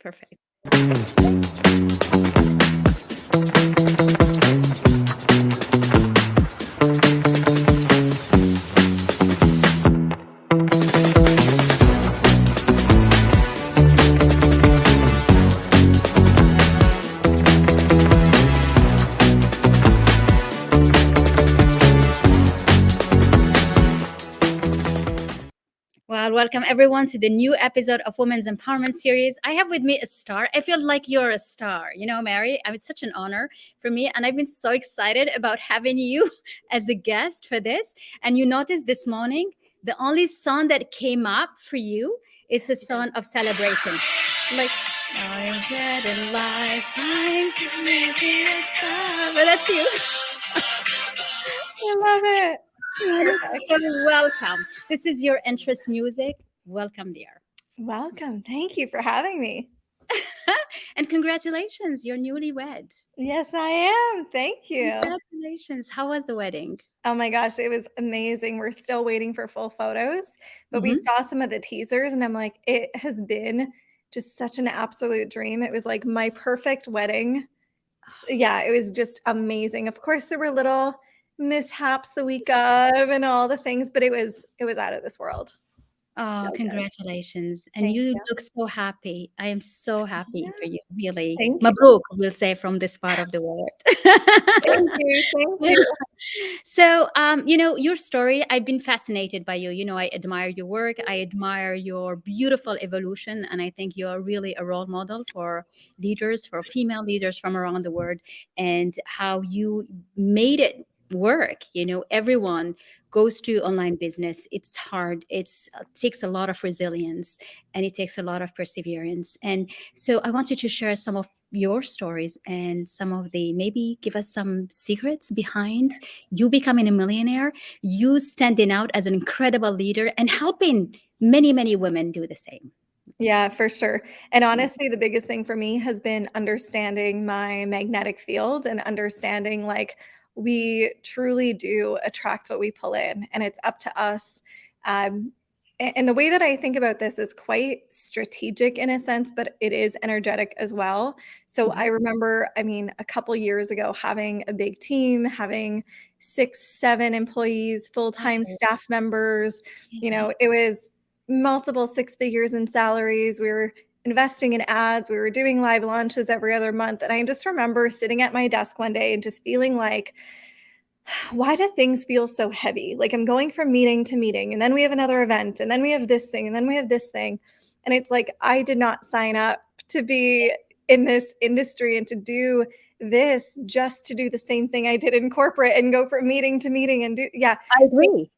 Perfect. Well, welcome everyone to the new episode of Women's Empowerment Series. I have with me a star. I feel like you're a star, Mary. It's such an honor for me, and I've been so excited about having you as a guest for this. And you noticed this morning, the only song that came up for you is a song of celebration. Like, I'm dead in lifetime. But that's you. I love it. So welcome. This is your interest music. Welcome, dear. Welcome. Thank you for having me. And congratulations, you're newlywed. Yes, I am. Thank you. Congratulations. How was the wedding? Oh my gosh, it was amazing. We're still waiting for full photos, but we saw some of the teasers and I'm like, it has been just such an absolute dream. It was like my perfect wedding. Yeah, it was just amazing. Of course, there were little mishaps the week of and all the things, but it was out of this world. Oh, So good. congratulations. And Thank you you. look so happy. I am so happy for you, really. Thank you. Mabruk, we'll say from this part of the world. Thank you. Thank you. So, your story, I've been fascinated by you. I admire your work. I admire your beautiful evolution. And I think you're really a role model for leaders, for female leaders from around the world, and how you made it work. Everyone goes to online business. It's hard. It takes a lot of resilience and it takes a lot of perseverance. And so I want you to share some of your stories and some of maybe give us some secrets behind you becoming a millionaire, you standing out as an incredible leader and helping many, many women do the same. Yeah, for sure. And honestly, the biggest thing for me has been understanding my magnetic field and understanding like we truly do attract what we pull in, and it's up to us. And the way that I think about this is quite strategic in a sense, but it is energetic as well. So I remember, a couple years ago, having a big team, having 6, 7 employees, full-time staff members. It was multiple 6 figures in salaries. We were investing in ads. We were doing live launches every other month. And I just remember sitting at my desk one day and just feeling like, why do things feel so heavy? Like I'm going from meeting to meeting, and then we have another event, and then we have this thing, and then we have this thing. And it's like, I did not sign up to be in this industry and to do this just to do the same thing I did in corporate and go from meeting to meeting and do. Yeah. I agree.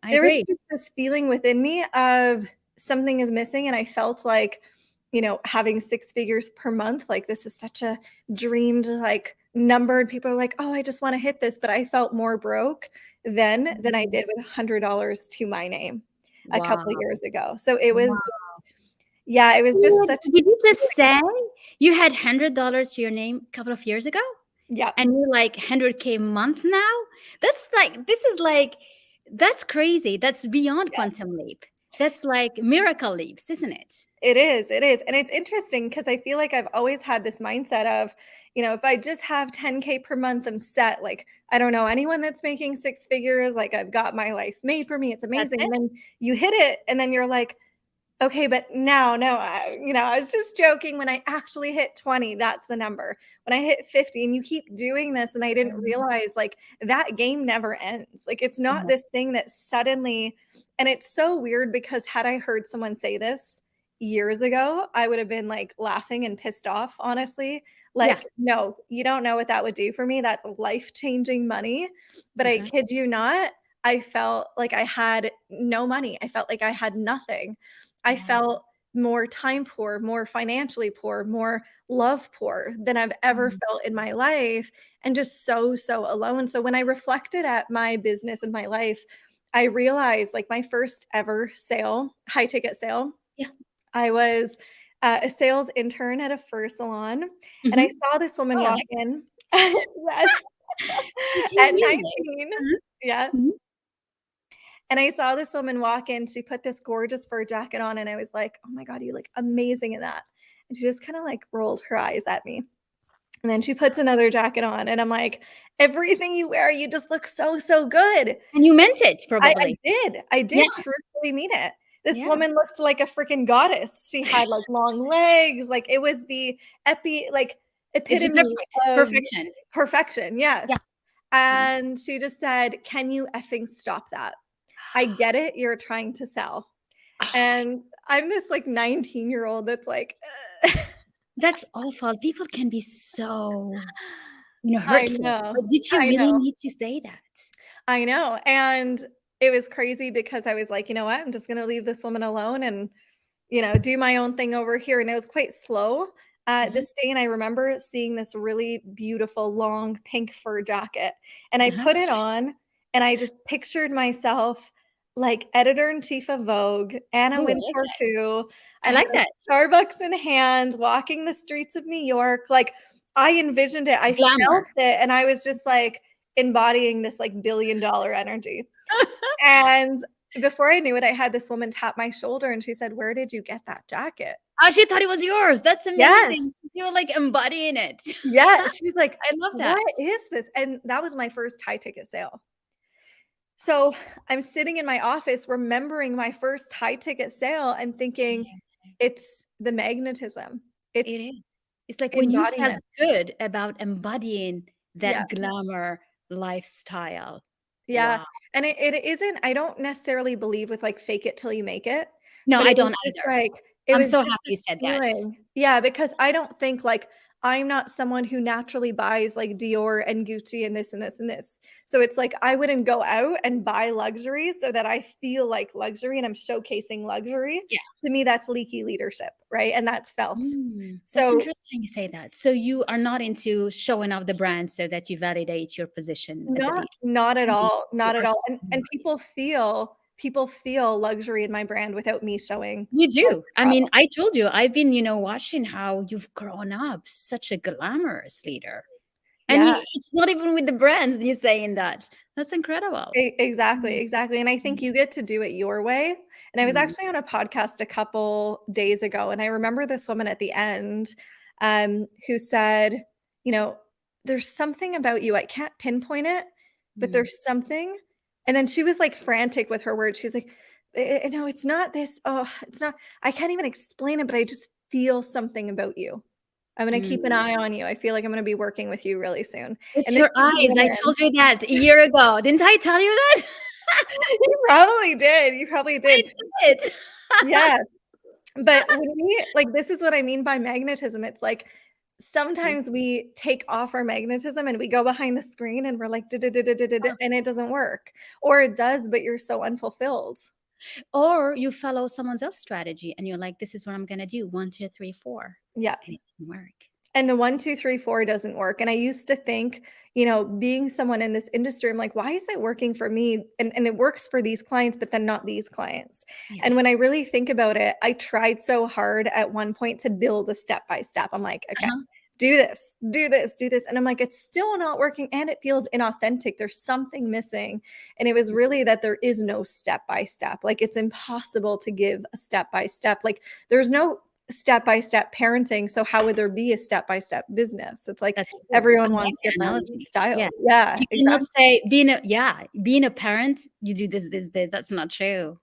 There was just this feeling within me of something is missing, and I felt like, having 6 figures per month, like this is such a dreamed like number, and people are like, "Oh, I just want to hit this," but I felt more broke then than I did with $100 to my name a couple years ago. So it was, it was just such. Did you just say you had $100 to your name a couple of years ago? Yeah. And you're like 100K a month now? That's crazy. That's beyond quantum leap. That's like miracle leaps, isn't it? It is. It is. And it's interesting because I feel like I've always had this mindset of, if I just have 10K per month, I'm set. Like, I don't know anyone that's making 6 figures. Like, I've got my life made for me. It's That's amazing. it. And then you hit it, and then you're like, okay, but now, no, I was just joking. When I actually hit 20, that's the number. When I hit 50, and you keep doing this, and I didn't realize like that game never ends. Like it's not this thing that suddenly, and it's so weird because had I heard someone say this years ago, I would have been like laughing and pissed off, honestly. Like, no, you don't know what that would do for me. That's life-changing money. But I kid you not, I felt like I had no money. I felt like I had nothing. I felt more time poor, more financially poor, more love poor than I've ever felt in my life, and just so, so alone. So when I reflected at my business and my life, I realized like my first ever sale, high ticket sale, I was a sales intern at a fur salon, and I saw this woman walk in. Yes. Did At you really? 19. Yeah. And I saw this woman walk in. She put this gorgeous fur jacket on, and I was like, "Oh my God, you look amazing in that." And she just kind of like rolled her eyes at me. And then she puts another jacket on, and I'm like, "Everything you wear, you just look so, so good." And you meant it I probably. did. I Yeah, did truthfully mean it. This yeah. woman looked like a freaking goddess. She had, like, long legs, like, it was the It's epitome perfect. of Perfection. perfection, Yeah. yes. Yeah. And she just said, "Can you effing stop that? I get it, you're trying to sell." Oh my, And I'm this, like, 19-year-old that's like, that's awful. People can be so, I hurtful. know, But did you I really know. need to say that? I know, and it was crazy because I was like, "You know what? I'm just gonna leave this woman alone and, do my own thing over here," and it was quite slow, Uh-huh, this day, and I remember seeing this really beautiful long pink fur jacket, and I uh-huh. put it on, and I just pictured myself like editor-in-chief of Vogue, Anna Ooh, I like Wintour that. Fu. I I had like that. a Starbucks in hand, walking the streets of New York, like, I envisioned it, I felt Glamour. it, and I was just, like, embodying this, like, billion-dollar energy. And before I knew it, I had this woman tap my shoulder and she said, "Where did you get that jacket?" Oh, she thought it was yours. That's Yes. amazing. You were, like, embodying it. Yeah. She was like, I love that. "What is this?" And that was my first high ticket sale. So I'm sitting in my office remembering my first high ticket sale and thinking, Yeah, it's the magnetism. it It's is. It's like when you felt embodiment. good about embodying Yeah. that glamour lifestyle. Yeah. Wow. And it isn't, I don't necessarily believe with like fake it till you make it, No, but I it was don't just either. like, it I'm was so just happy you this said that. feeling. Yeah, because I don't think like I'm not someone who naturally buys like Dior and Gucci and this and this and this. So it's like I wouldn't go out and buy luxury so that I feel like luxury and I'm showcasing luxury. Yeah. To me, that's leaky leadership, right? And that's felt. That's So interesting you say that. So you are not into showing off the brand so that you validate your position as a leader. not at Mm, all, you not at are all, so and people feel luxury in my brand without me showing You do. luxury I mean, products. I told you, I've been, watching how you've grown up such a glamorous leader. And Yeah, it's not even with the brands you're saying that. That's incredible. exactly, Mm, exactly, and I think mm, you get to do it your way, and I was mm, actually on a podcast a couple days ago, and I remember this woman at the end, who said, you know, "There's something about you, I can't pinpoint it, but mm. there's something," and then she was, like, frantic with her words, she's like, No, it's not this, oh, it's not, I can't even explain it, but I just feel something about you. I'm gonna keep an Mm. eye on you, I feel like I'm gonna be working with you really soon," It's and this your is a eyes. I woman. told you that a year ago. Didn't I tell you that? You probably did, you probably I did. did. Yeah, but when we like, this is what I mean by magnetism, it's like, Mm. sometimes we take off our magnetism and we go behind the screen and we're like, and it doesn't work, or it does, but you're so unfulfilled. Or you follow someone else's strategy and you're like, this is what I'm gonna do. 1, 2, 3, 4. Yeah. And it doesn't work. And the 1, 2, 3, 4 doesn't work, and I used to think, being someone in this industry, I'm like, "Why is it working for me?" And it works for these clients, but then not these clients. And when I Yes. really think about it, I tried so hard at one point to build a step by step. I'm like, "Okay, Uh-huh. do this, do this, do this," and I'm like, "It's still not working, and it feels inauthentic. There's something missing." And it was really that there is no step by step. Like, it's impossible to give a step by step. Like, there's no step-by-step parenting, so how would there be a step-by-step business? It's like That's true. I everyone like wants the different analogy. Yeah. styles. Yeah, You cannot exactly. say being a parent, you do this, this, this. That's not true.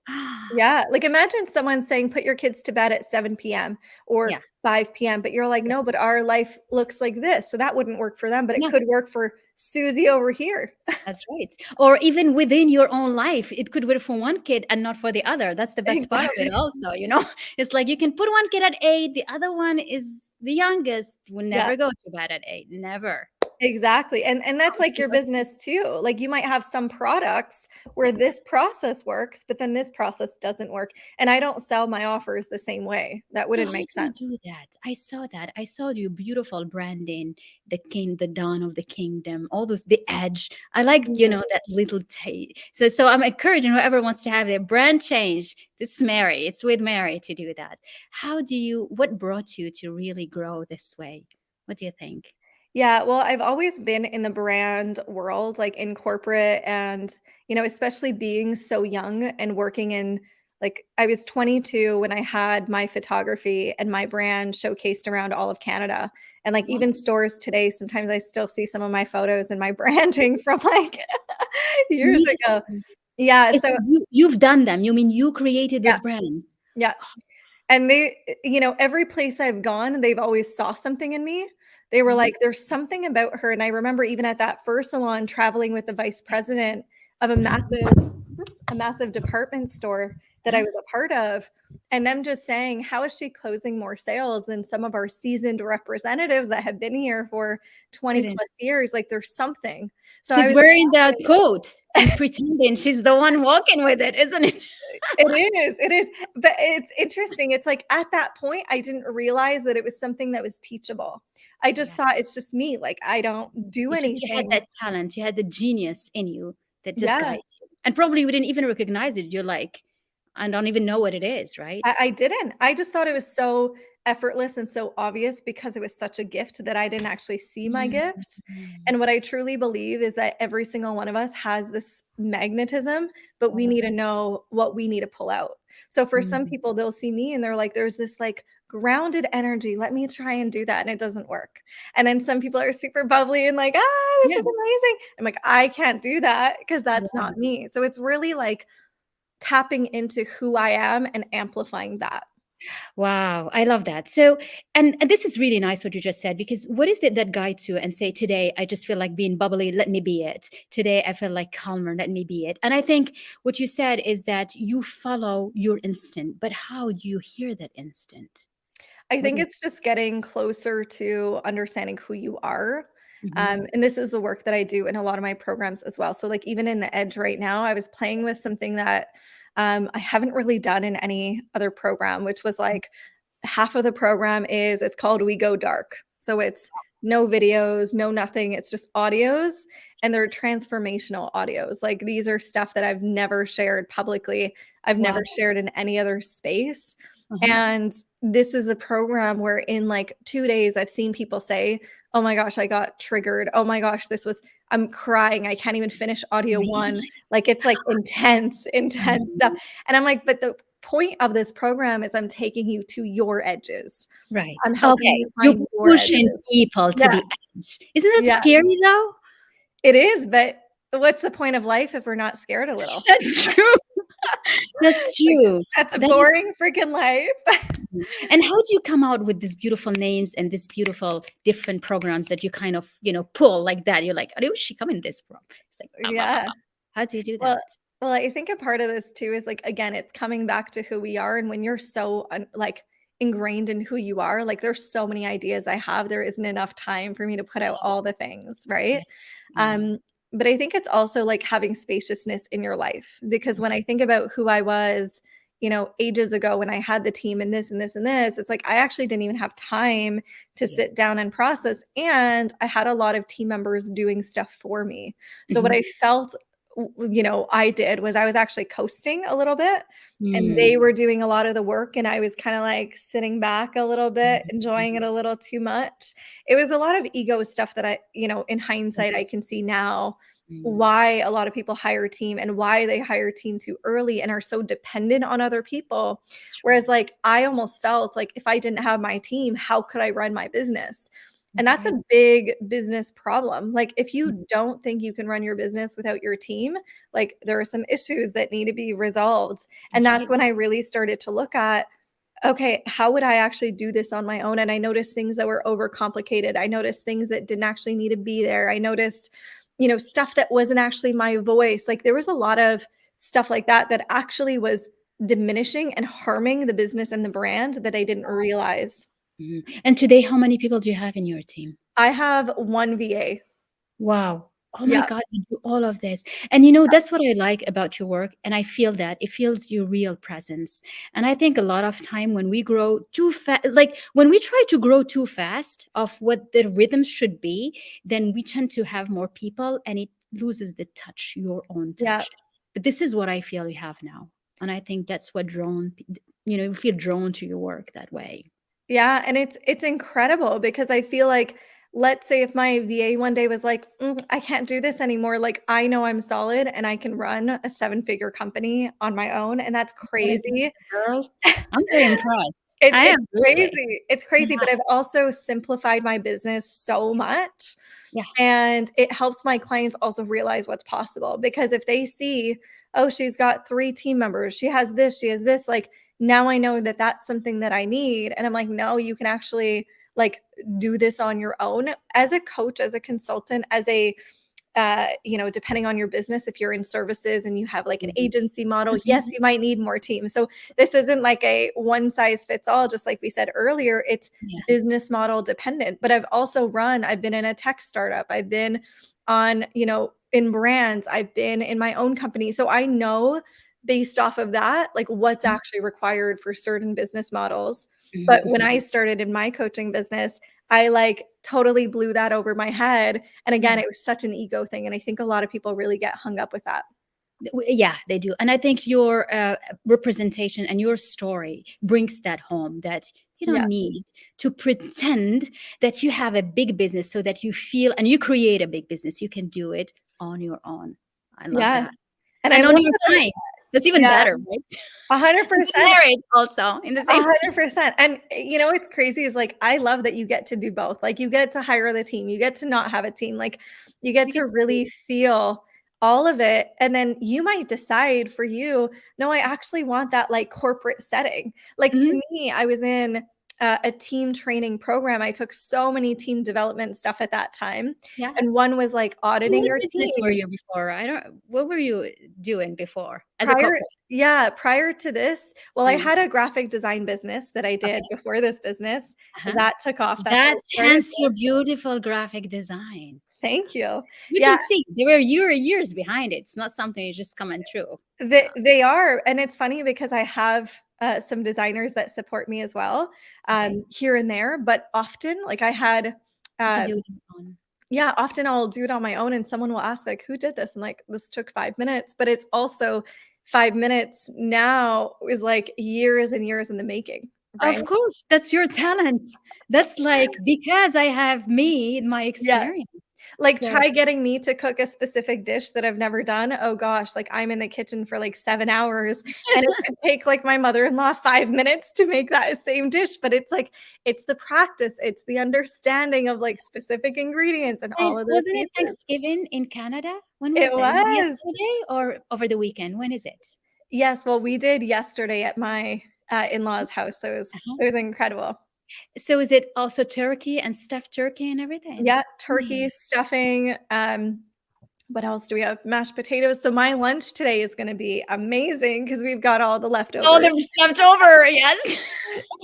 Yeah, like, imagine someone saying, "Put your kids to bed at 7 PM Yeah. or 5 PM," but you're like, Yeah. "No, but our life looks like this," so that wouldn't work for them, but it No. could work for Susie over here. That's right. Or even within your own life, it could work for one kid and not for the other. That's the best part of it Exactly. also. It's like you can put one kid at 8, the other one is the youngest, will Yeah. never go to bed at 8, never. Exactly, and that's like your business too. Like, you might have some products where Yeah. this process works, but then this process doesn't work, and I don't sell my offers the same way. That So wouldn't how do make you sense. do that? I saw that. I saw your beautiful branding, the king, the dawn of the kingdom, all those, the edge. I like, Mhm. that little so I'm encouraging whoever wants to have their brand change. It's Mary. It's with Mary to do that. What brought you to really grow this way? What do you think? Yeah, well, I've always been in the brand world, like in corporate and, especially being so young and working in like I was 22 when I had my photography and my brand showcased around all of Canada. And like Wow. even stores today, sometimes I still see some of my photos and my branding from like years Me ago. too. Yeah, It's so you've done them. You mean you created yeah, those brands? yeah. And every place I've gone, they've always saw something in me. They were Mhm. like, "There's something about her," and I remember even at that first salon traveling with the vice president of a massive department store that I Yeah, was a part of, and them just saying, "How is she closing more sales than some of our seasoned representatives that have been here for 20 it is. plus years?" Like, there's something. So I She's was wearing the coat and pretending she's the one walking with it, isn't it? it is, but it's interesting, it's like, at that point, I didn't realize that it was something that was teachable. I just Yeah. thought it's just me, like, I don't do You had anything. that talent, you had the genius in you that just Yeah. guides you. And probably we didn't even recognize it. You're like, "I don't even know what it is," right? I didn't. I just thought it was so effortless and so obvious because it was such a gift that I didn't actually see my gift. Mhm. And what I truly believe is that every single one of us has this magnetism, but we All of need to it. know what we need to pull out. So for some Mhm. people, they'll see me and they're like, there's this like grounded energy. Let me try and do that. And it doesn't work. And then some people are super bubbly and like, this Yeah. is amazing. I'm like, I can't do that because that's Yeah. not me. So it's really like tapping into who I am and amplifying that. Wow, I love that. So, and this is really nice what you just said, because what is it that guides you and say, today I just feel like being bubbly, let me be it. Today I feel like calmer, let me be it. And I think what you said is that you follow your instinct, but how do you hear that instinct? I What think is it's just getting closer to understanding who you are. Mhm. And this is the work that I do in a lot of my programs as well. So, like, even in the Edge right now, I was playing with something that I haven't really done in any other program, which was like half of the program is it's called We Go Dark. So, it's no videos, no nothing. It's just audios and they're transformational audios. Like, these are stuff that I've never shared publicly, I've Wow. never shared in any other space. Uh-huh. And this is a program where in like 2 days, I've seen people say, "Oh my gosh, I got triggered. Oh my gosh, I'm crying. I can't even finish audio 1." Really? Like, it's like intense, intense stuff. Mhm. And I'm like, "But the point of this program is I'm taking you to your edges. Right. I'm helping Okay. you You're find your pushing edges." people to Yeah, the edge. Isn't that yeah. scary though? It is, but what's the point of life if we're not scared a little? That's true. That's Like, true. that's a That is. boring freaking life. Mhm. And how do you come out with these beautiful names and these beautiful different programs that you kind of, pull like that? You're like, "Where is she coming this from?" It's like, "Bah, bah, bah, Yeah. bah." How do you do Well that? I think a part of this too is, like, again, it's coming back to who we are, and when you're so like, ingrained in who you are, like, there's so many ideas I have, there isn't enough time for me to put out all the things, right? Yeah. Yeah. Um, but I think it's also, like, having spaciousness in your life, because when I think about who I was, ages ago when I had the team and this and this and this, it's like I actually didn't even have time to Yeah. sit down and process, and I had a lot of team members doing stuff for me. So what Mhm. I felt I did was I was actually coasting a little bit and Mm. they were doing a lot of the work and I was kind of like sitting back a little bit, enjoying it Mhm. a little too much. It was a lot of ego stuff that in hindsight, I can see now Mm. why a lot of people hire a team and why they hire a team too early and are so dependent on other people. That's Whereas, right. like, I almost felt like if I didn't have my team, how could I run my business? And That's that's right. a big business problem. Like, if Mm. you don't think you can run your business without your team, like, there are some issues that need to be resolved. And That's that's right. when I really started to look at, okay, how would I actually do this on my own? And I noticed things that were overcomplicated. I noticed things that didn't actually need to be there. I noticed, stuff that wasn't actually my voice. Like, there was a lot of stuff like that that actually was diminishing and harming the business and the brand that I didn't realize. Mhm. And today, how many people do you have in your team? I have one VA. Wow. Oh my Yeah. God, you do all of this. And that's what I like about your work. And I feel that it feels your real presence. And I think a lot of time when we grow too fast, like when we try to grow too fast of what the rhythm should be, then we tend to have more people and it loses the touch, your own Yeah. touch. But this is what I feel you have now. And I think that's what you feel drawn to your work that way. Yeah, and it's incredible because I feel like let's say if my VA one day was like, I can't do this anymore. Like, I know I'm solid and I can run a 7-figure company on my own. And that's That's what it is, crazy. girl. I'm very impressed. It's I it's am really. crazy. It's crazy, Yeah, but I've also simplified my business so much, yeah. and it helps my clients also realize what's possible because if they see, "Oh, she's got 3 team members, she has this," like, now I know that that's something that I need, and I'm like, "No, you can actually, like, do this on your own." As a coach, as a consultant, as a depending on your business, if you're in services and you have like an Mhm. agency model, yes, Mhm. you might need more teams. So this isn't like a one size fits all, just like we said earlier, it's Yeah. business model dependent. But I've been in a tech startup, I've been on, in brands, I've been in my own company. So I know based off of that, like what's Mhm. actually required for certain business models. Mhm, But when mhm. I started in my coaching business, I like totally blew that over my head. And again, Yeah. it was such an ego thing. And I think a lot of people really get hung up with that. Yeah, they do. And I think your representation and your story brings that home, that you Yeah. don't need to pretend that you have a big business so that you feel and you create a big business. You can do it on your own. I love Yeah. that. And I And love on your that. time. That's even Yeah. better, right? And get 100%. married also in the same. 100%. And what's crazy is like I love that you get to do both. Like you get to hire the team, you get to not have a team. Like you get You to get to really do. feel all of it. And then you might decide for you, no, I actually want that like corporate setting. Like Mhm. to me, I was in a team training program. I took so many team development stuff at that time. Yeah. And one was like auditing What your business were team. you before? I don't. What were you doing before as a Prior corporate? Yeah, prior to this, well, I Mm. had a graphic design business that I Okay. did before this business. Uh-huh. That took off, that's what it That's started hence your with. beautiful graphic design. Thank you. We Yeah, can see there were years behind it. It's not something you just coming through. they are, and it's funny because I have, some designers that support me as well, Okay. here and there, but often, like, I had, You can uh do it on. yeah, often I'll do it on my own and someone will ask, like, "Who did this?" I'm like, "This took 5 minutes," but it's also 5 minutes now is, like, years and years in the making, right? Of course, that's your talent. That's like because I have made my Yeah. experience. Like, So try getting me to cook a specific dish that I've never done. Oh gosh, like, I'm in the kitchen for, like, 7 hours, and it could take, like, my mother-in-law 5 minutes to make that same dish, but it's, like, it's the practice, it's the understanding of, like, specific ingredients and and all of those wasn't it pieces. Thanksgiving in Canada? When It was that? Was it was. yesterday or over the weekend? When is it? Yes, well, we did yesterday at my, in-laws' house, so Uh-huh. it was incredible. So is it also turkey and stuffed turkey and everything? Yeah, turkey, Nice. stuffing, what else do we have? Mashed potatoes. So my lunch today is gonna be amazing because 'cause we've got all the Oh, leftovers. they're stuffed over, yes.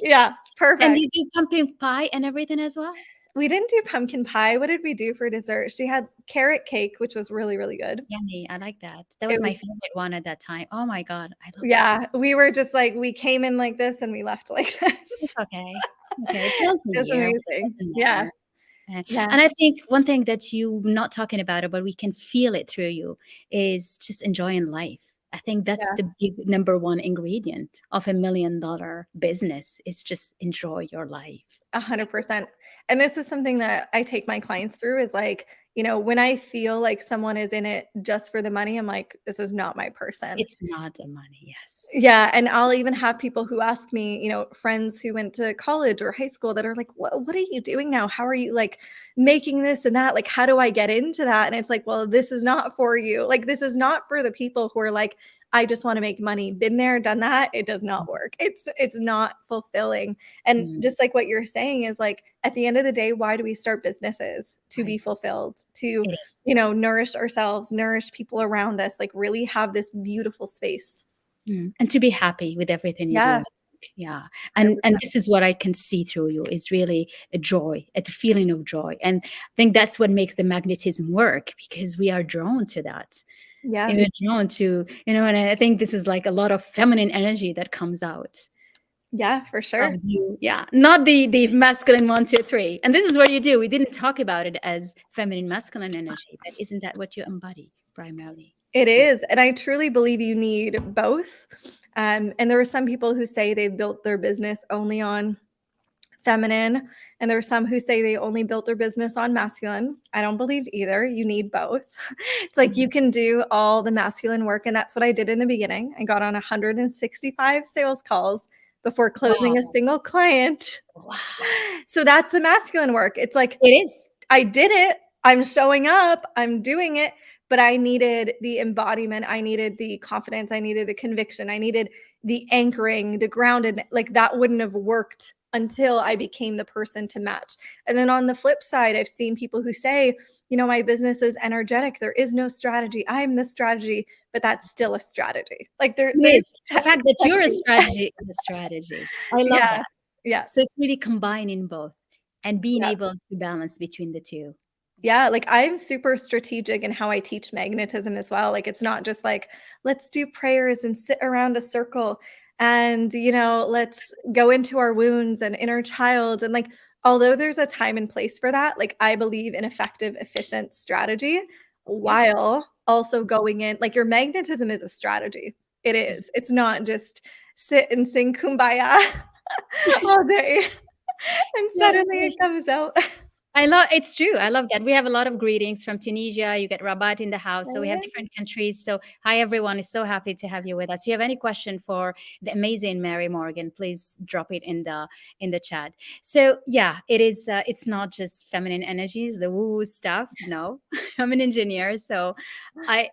Yeah, it's And perfect. you do pumpkin pie and everything as well? We didn't do pumpkin pie. What did we do for dessert? She had carrot cake, which was really, really good. Yummy, I like that. That was It my was favorite one at that time. Oh my god, I love that. Yeah, we were just like, we came in like this and we left like It's this. okay. Okay, twice a It was year, amazing. doesn't Yeah, matter. yeah, And I think one thing that you not talking about it, but we can feel it through you, is just enjoying life. I think that's yeah. the big number one ingredient of $1 million business is just enjoy your life. Like, 100%. And this is something that I take my clients through is like, when I feel like someone is in it just for the money, I'm like, this is not my person. it's not the money, yes. Yeah, and I'll even have people who ask me, friends who went to college or high school that are like, What are you doing now? How are you like making this and that? Like, how do I get into that?" And it's like, well, this is not for you. Like, this is not for the people who are like, I just want to make money. Been there, done that. It does not work. It's not fulfilling. And Mm, just like what you're saying is like at the end of the day, why do we start businesses? To right. be fulfilled, to, It is. nourish ourselves, nourish people around us, like really have this beautiful space. And to be happy with everything you do in Yeah. life. Yeah. And 100%. this is what I can see through you is really a joy, a feeling of joy. And I think that's what makes the magnetism work because we are drawn to that. Yeah. And we're drawn to, and I think this is like a lot of feminine energy that comes out Yeah, for of sure. you. Yeah. Not the masculine one, two, three. And this is what you do. We didn't talk about it as feminine, masculine energy, but isn't that what you embody primarily? It Yeah. is, and I truly believe you need both. And there are some people who say they've built their business only on feminine, and there's some who say they only built their business on masculine. I don't believe either. You need both. It's like you can do all the masculine work, and that's what I did in the beginning. I got on 165 sales calls before closing a Wow. single client. Wow. So that's the masculine work. It's like It is. I did it. I'm showing up. I'm doing it. But I needed the embodiment. I needed the confidence. I needed the conviction. I needed the anchoring, the grounded. Like that wouldn't have worked until I became the person to match. And then on the flip side, I've seen people who say, my business is energetic. There is no strategy. I am the strategy, but that's still a strategy. Like It there's is. The fact that you're a technically, strategy is a strategy. I love yeah, that. yeah. So it's really combining both and being Yeah. able to balance between the two. Yeah, like I'm super strategic in how I teach magnetism as well. Like it's not just like, let's do prayers and sit around a circle and, let's go into our wounds and inner child. And like, although there's a time and place for that, like I believe in effective, efficient strategy Yep. while also going in, like your magnetism is a strategy. It Mhm. is. It's not just sit and sing kumbaya all day and Yeah, suddenly yeah. it comes out. It's true. I love that. We have a lot of greetings from Tunisia. You get Rabat in the house. So we have Right? different countries. So hi everyone. Is so happy to have you with us. If you have any question for the amazing Mary Morgan, please drop it in the chat. So yeah, it is it's not just feminine energies, the woo-woo stuff. No. I'm an engineer. So I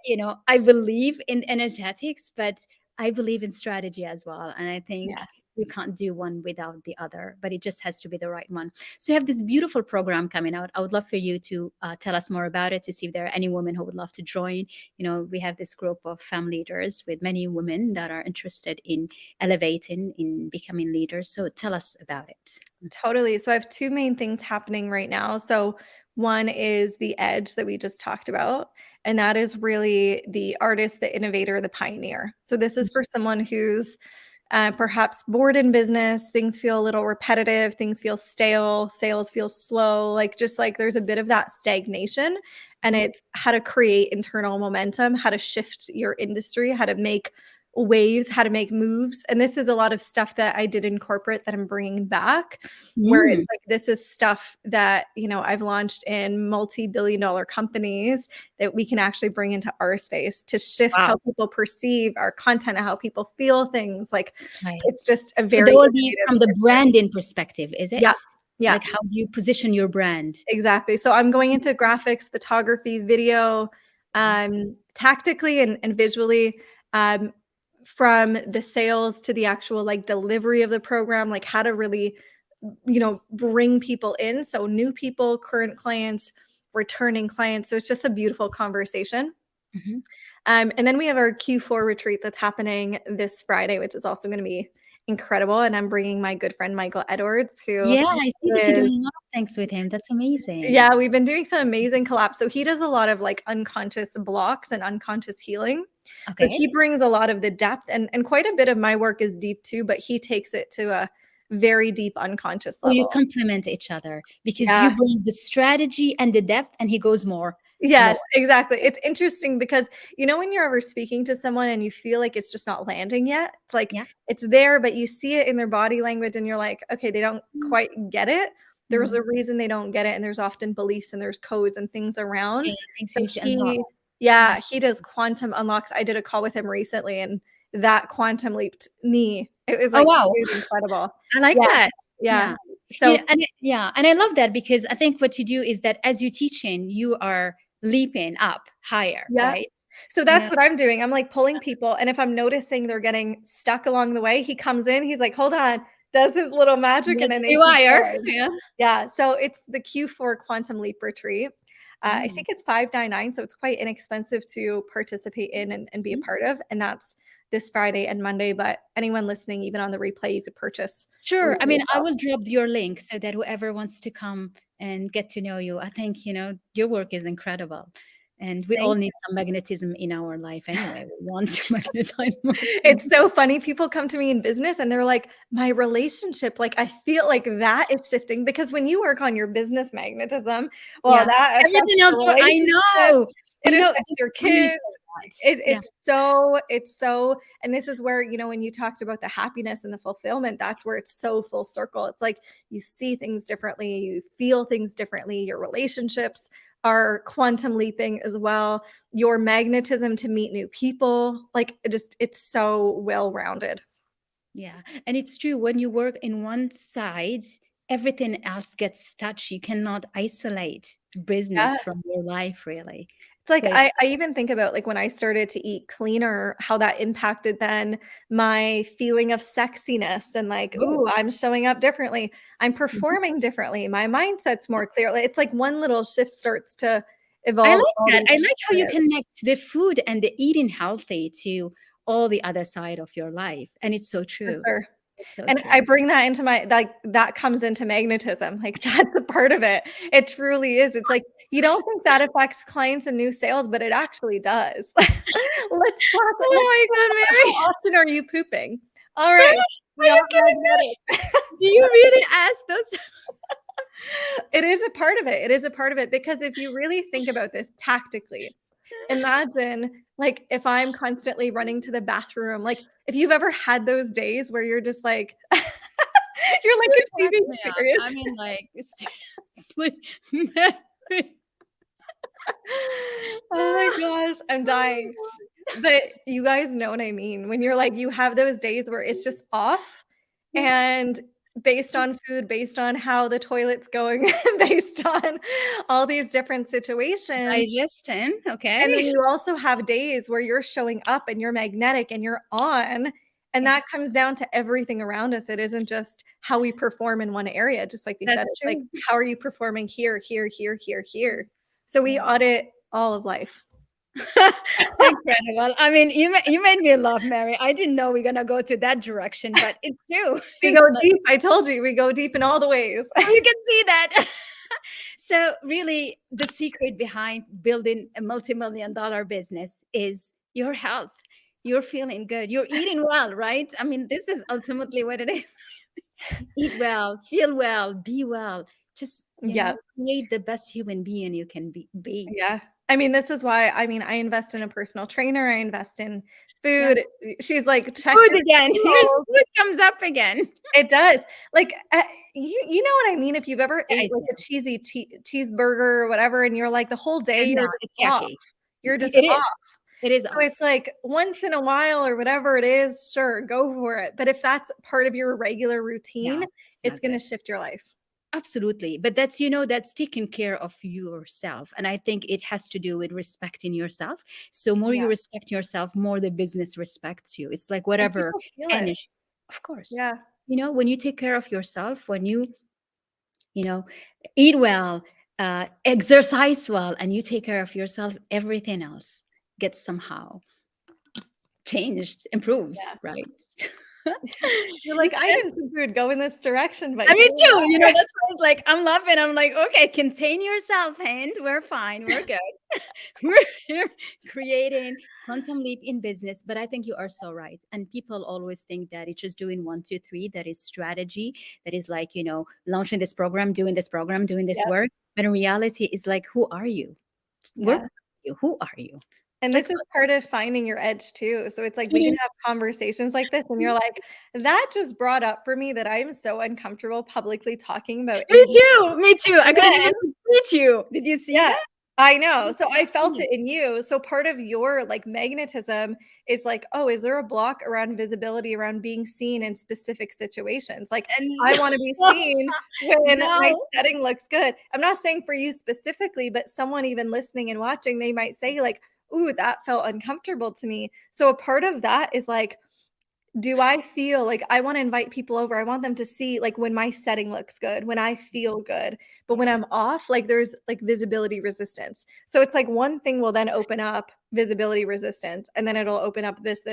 believe in energetics, but I believe in strategy as well. And I think Yeah. you can't do one without the other, but it just has to be the right one. So you have this beautiful program coming out. I would love for you to tell us more about it, to see if there are any women who would love to join. We have this group of fam leaders with many women that are interested in elevating, in becoming leaders. So tell us about it. Totally. So I have two main things happening right now. So one is the edge that we just talked about, and that is really the artist, the innovator, the pioneer. So this is for someone who's perhaps bored in business, things feel a little repetitive, things feel stale, sales feel slow, like just like there's a bit of that stagnation. And Mhm. it's how to create internal momentum, how to shift your industry, how to make waves, how to make moves. And this is a lot of stuff that I did in corporate that I'm bringing back, where it's Mm, like this is stuff that, I've launched in multi-billion-dollar companies that we can actually bring into our space to shift how wow. people perceive our content and how people feel things. Like Right. it's just a So very that will be innovative from the shift. branding perspective, is it? Yeah. Yeah. Like how do you position your brand? Exactly. So I'm going into graphics, photography, video, tactically and visually, um, from the sales to the actual like delivery of the program, like how to really, bring people in. So new people, current clients, returning clients. So it's just a beautiful conversation. Mhm. And then we have our Q4 retreat that's happening this Friday, which is also going to be incredible. And I'm bringing my good friend Michael Edwards, who Yeah, I see that you're is doing a lot of things with him. That's amazing. yeah, we've been doing some amazing collabs. So he does a lot of like unconscious blocks and unconscious healing. So Okay. he brings a lot of the depth and quite a bit of my work is deep too, but he takes it to a very deep unconscious So you level. complement each other because you Yeah. bring the strategy and the depth, and he goes more Yes, lower. exactly. It's interesting because when you're ever speaking to someone and you feel like it's just not landing yet, it's like Yeah. it's there, but you see it in their body language and you're like, okay, they don't Mm, quite get it. There's mm. a reason they don't get it, and there's often beliefs and there's codes and things Yeah, around. things So you need to unlock. he Yeah. yeah, he does quantum unlocks. I did a call with him recently and that quantum leaped me. It was Oh, like wow. it was incredible. I like Yeah. that. Yeah. Yeah. So And I love that because I think what you do is that as you teaching, you are leaping up higher, yeah. right? So You that's know, what I'm doing. I'm like pulling people, and if I'm noticing they're getting stuck along the way, he comes in, he's like, "Hold on," does his little magic, you and then they keep rewire. going. Yeah. Yeah, so it's the Q4 Quantum Leap Retreat. I Mm, think it's 599, so it's quite inexpensive to participate in and be a mm. part of, and that's this Friday and Monday, but anyone listening, even on the replay, you could purchase Sure. I early mean, as I well. will drop your link so that whoever wants to come and get to know you, I think, your work is incredible. And we all Thank need some magnetism in our life anyway. We want to magnetize more It's things. so funny. People come to me in business and they're like, my relationship, like, I feel like that is shifting because when you work on your business magnetism, well, Yeah. that affects Everything your else, I relationship, know. it You know, affects this your is funny you kids. say that. Yeah. It's so, and this is where, when you talked about the happiness and the fulfillment, that's where it's so full circle. It's like you see things differently, you feel things differently, your relationships are quantum leaping as well. Your magnetism to meet new people, like it's so well-rounded. Yeah. And it's true, when you work in one side, everything else gets touched. You cannot isolate business Yes. from your life, really. It's like So I even think about, like, when I started to eat cleaner, how that impacted then my feeling of sexiness and like, oh, "Ooh, I'm showing up differently. I'm mhm. performing differently. My mindset's more Yes. clear." Like, it's like one little shift starts to I evolve like all that. these I like how you areas. connect the food and the eating healthy to all the other side of your life. And it's so For true. sure. It's so And I true. bring that into my, like, that comes into magnetism, like, that's a part of it. It truly is. It's like, you don't think that affects clients and new sales, but it actually does. Let's Oh my talk God, about how Mary. often are you pooping? All right, Are you not kidding me? magnetic. Do you really ask those? It is a part of it. It is a part of it because if you really think about this tactically, imagine, like, if I'm constantly running to the bathroom, like, if you've ever had those days where you're just like you're like, You "Is she crack being me up. I serious?" mean, like, seriously, Mary. Oh my gosh, I'm Oh dying. But you guys know what I mean, when you're like, you have those days where it's just off, my God. and based on food, based on how the toilet's going, based on all these different situations. Digestion, And then okay. you also have days where you're showing up and you're magnetic and you're on, and Yeah, that comes down to everything around us. It isn't just how we perform in one area, just like we said, that's it's like, true. how are you performing here, here, here, here, here? So we Yeah. audit all of life. Incredible. I mean, you made me laugh, Mary. I didn't know we're gonna go to that direction, but it's true. We It's go like, deep, I told you, we go deep in all the ways. you can see that. So really, the secret behind building a multi-million dollar business is your health. You're feeling good. You're eating well, right? I mean, this is ultimately what it is. Eat well, feel well, be well. Just, Yeah, create the best human being you can be. yeah. I mean, this is why, I mean, I invest in a personal trainer, I invest in Yeah. food. She's like, "Check Food your again. Here's goals." food comes up again. It does. Like, you know what I mean? If you've ever Yeah, I ate, like, a do. cheesy cheeseburger or whatever, and you're like, the whole day, And no, you're just it's off. yucky. You're just It off. is. It is So off. it's like, once in a while or whatever it is, sure, go for it. But if that's part of your regular routine, No, it's not gonna good. shift your life. Absolutely. But that's taking care of yourself. And I think it has to do with respecting yourself. So more Yeah, you respect yourself, more the business respects you. It's like and whatever people feel it. energy. Of course. Yeah. When you take care of yourself, when you know, eat well, exercise well, and you take care of yourself, everything else gets somehow changed, improved, Yeah. right? You're like, "I didn't think we would go in this direction, but I here mean, we too, are." that's why it's like, I'm laughing. I'm like, okay, contain yourself, Hynd. We're fine. We're good. We're here creating quantum leap in business. But I think you are so right. And people always think that it's just doing one, two, three. That is strategy. That is like, launching this program, doing this Yep. work. But in reality, it's like, who are you? Where Yeah. are you? Who are you? It's And like, this is part of finding your edge too. So it's like we it can is. have conversations like this and you're like, "That just brought up for me that I am so uncomfortable publicly talking about Me ADHD." too. Me too. I And couldn't even then meet you. Did you see yeah, that? I know. So I felt it in you. So part of your, like, magnetism is like, "Oh, is there a block around visibility, around being seen in specific situations?" Like, And I wanna be seen when my no. setting looks good. I'm not saying for you specifically, but someone even listening and watching, they might say like, "Ooh, that felt uncomfortable to me." So a part of that is like, do I feel like I wanna invite people over, I want them to see, like, when my setting looks good, when I feel good, but when Yeah. I'm off, like, there's, like, visibility resistance. So it's like one thing will then open up visibility resistance, and then it'll open up this,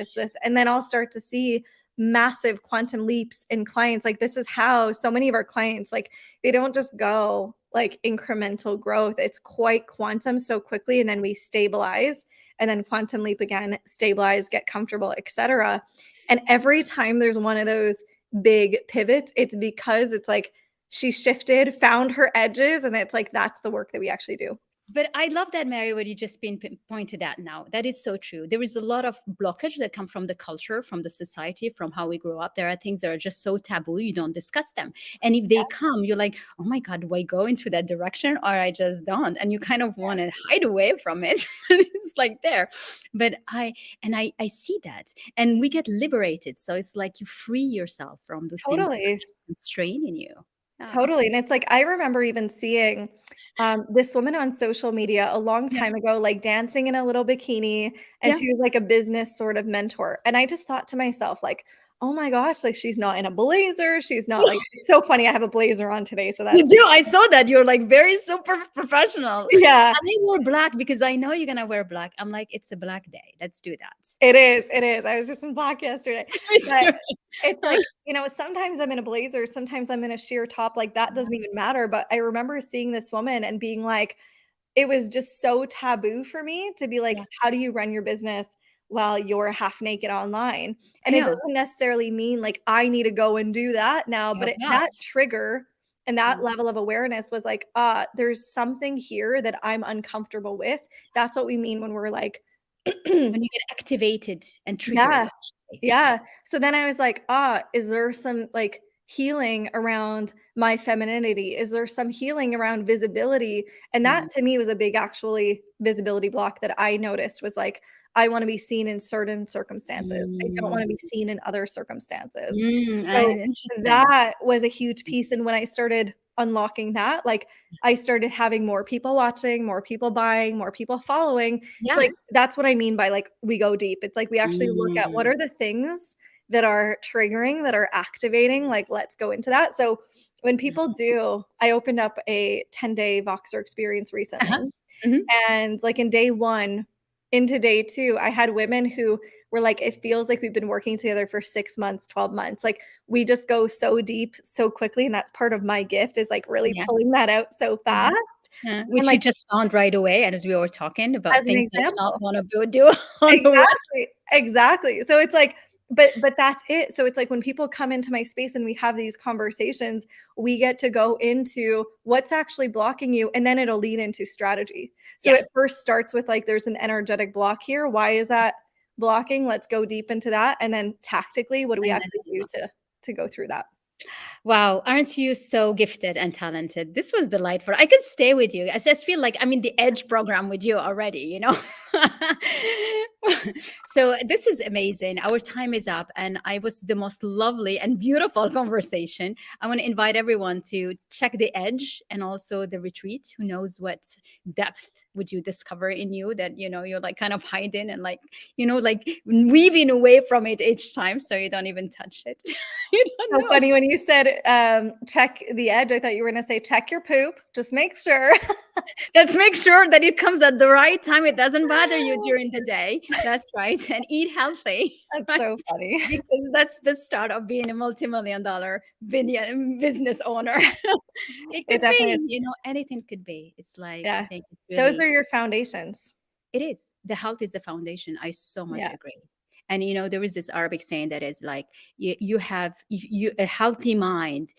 and then I'll start to see massive quantum leaps in clients. Like, this is how so many of our clients, like, they don't just go, like, incremental growth, it's quite quantum so quickly, and then we stabilize, and then quantum leap again, stabilize, get comfortable, etcetera. And every time there's one of those big pivots, it's because it's like she shifted, found her edges, and it's like that's the work that we actually do. But I love that, Mary, what you just been pointed at now. That is so true. There is a lot of blockage that come from the culture, from the society, from how we grow up. There are things that are just so taboo, you don't discuss them. And if they come, you're like, oh my God, do I go into that direction or I just don't? And you kind of want to hide away from it. It's like there. But I see that. And we get liberated. So it's like you free yourself from those things that are Totally. just constraining you. Yeah. Totally, and it's like, I remember even seeing, this woman on social media a long Yeah. time ago, like, dancing in a little bikini, and Yeah. she was, like, a business sort of mentor, and I just thought to myself, like, "Oh my gosh, like, she's not in a blazer, she's not, like" it's so funny, I have a blazer on today, so You that's do. I saw that. You're like very super professional. And yeah, I wore black because I know you're gonna wear black. I'm like, it's a black day. Let's do that. it is, I was just in black yesterday, Me but too. it's like, sometimes I'm in a blazer, sometimes I'm in a sheer top, like, that doesn't even matter, but I remember seeing this woman and being like, it was just so taboo for me to be like, Yeah, "How do you run your business while you're half naked online?" I And it know. doesn't necessarily mean, like, I need to go and do that now, but Love that. that trigger and that Mm. level of awareness was like, there's something here that I'm uncomfortable with." That's what we mean when we're like When you get activated and triggered, Yeah. I should say. Yeah. Yes. So then I was like, is there some, like, healing around my femininity? Is there some healing around visibility? And that Mm. to me was a big actually visibility block that I noticed was like, I wanna be seen in certain circumstances. I don't wanna be Mm. seen in other circumstances. Mm. So Interesting. that was a huge piece, and when I started unlocking that, like, I started having more people watching, more people buying, more people following. It's Yeah. like that's what I mean by, like, we go deep. It's like we actually look at what Mm. are the things that are triggering, that are activating, like, let's go into that. So, when Yeah. people do I opened up a 10-day Voxer experience Uh-huh. recently, Mhm. and, like, in day 1 into day 2, I had women who were like, "It feels like we've been working together for 6 months, 12 months." Like, we just go so deep so quickly, and that's part of my gift is, like, really Yeah. pulling that out so Yeah. fast, Yeah. and, Which you like, just found right away, and as we were talking about as an things that you not example. wanna do on the west. Exactly, exactly. So it's like but that's it. So it's like when people come into my space and we have these conversations, we get to go into what's actually blocking you, and then it'll lead into strategy. So Yeah. it first starts with like, there's an energetic block here. Why is that blocking? Let's go deep into that. And then tactically, what do we And then actually do to go through that? wow, aren't you so gifted and talented? This was delightful. I could stay with you. I just feel like I'm in the Edge program with you already, you know? So this is amazing. Our time is up, and I was the most lovely and beautiful conversation. I want to invite everyone to check the Edge and also the retreat. Who knows what depth would you discover in you that, you're like kind of hiding and like, like weaving away from it each time so you don't even touch it. You don't So know. funny when you said, check the edge, I thought you were gonna say, check your poop, just make sure. Let's make sure that it comes at the right time. It doesn't bother you during the day. That's right. And eat healthy, That's right? so funny. Because that's the start of being a multi-million dollar business owner. It It could definitely is. be, anything could be. It's like, I Yeah. think it's Those really, are your foundations. it is. The health is the foundation. I so much Yeah. agree. And there is this Arabic saying that is like you have a healthy mind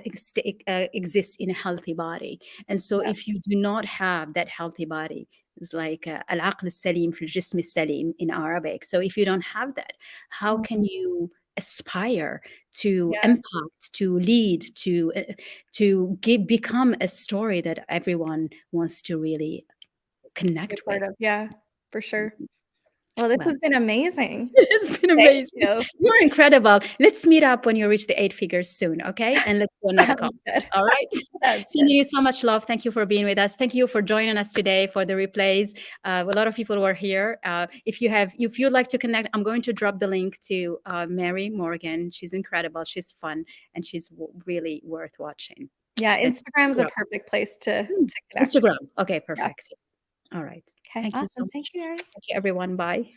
exists in a healthy body. And so Yeah. if you do not have that healthy body, it's like al-aql al-salim fi al-jism al-salim in Arabic. So if you don't have that, how can Mhm. you aspire to Yeah. impact, to lead, become a story that everyone wants to really Be connect a with? part of. Yeah, for sure. Well, this Well, has been amazing. it's been Thank amazing. you. You're incredible. Let's meet up when you reach the 8 figures soon, okay? And let's do another call. Sounds good. All right? Sounds Sending good. you so much love. Thank you for being with us. Thank you for joining us today for the replays. A lot of people were here. If you'd like to connect, I'm going to drop the link to Mary Morgan. She's incredible. She's fun, and she's really worth watching. Yeah, Let's Instagram's a meet up. perfect place Hmm, to connect. Instagram. Okay, Yeah. perfect. All right. Okay, Thank you so awesome. Thank much. you, guys. Thank you, everyone. Bye.